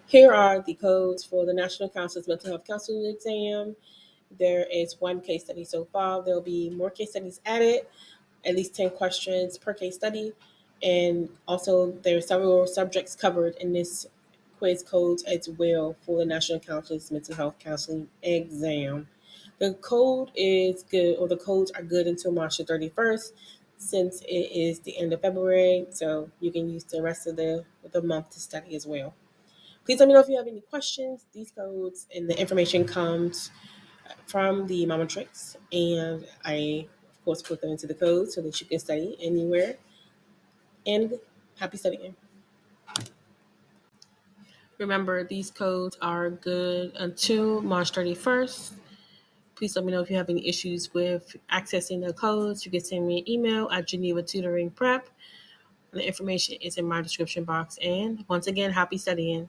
Here are the codes for the National Council's Mental Health Counseling Exam. There is one case study so far. There will be more case studies added, at least 10 questions per case study. And also, there are several subjects covered in this quiz codes as well for the National Council's Mental Health Counseling Exam. The code is good, or the codes are good until March the 31st, since it is the end of February. So you can use the rest of the month to study as well. Please let me know if you have any questions. These codes and the information comes from the Mama Tricks, and I, of course, put them into the code so that you can study anywhere. And happy studying. Remember, these codes are good until March 31st. Please let me know if you have any issues with accessing the codes. You can send me an email at Geneva Tutoring Prep. The information is in my description box. And once again, happy studying.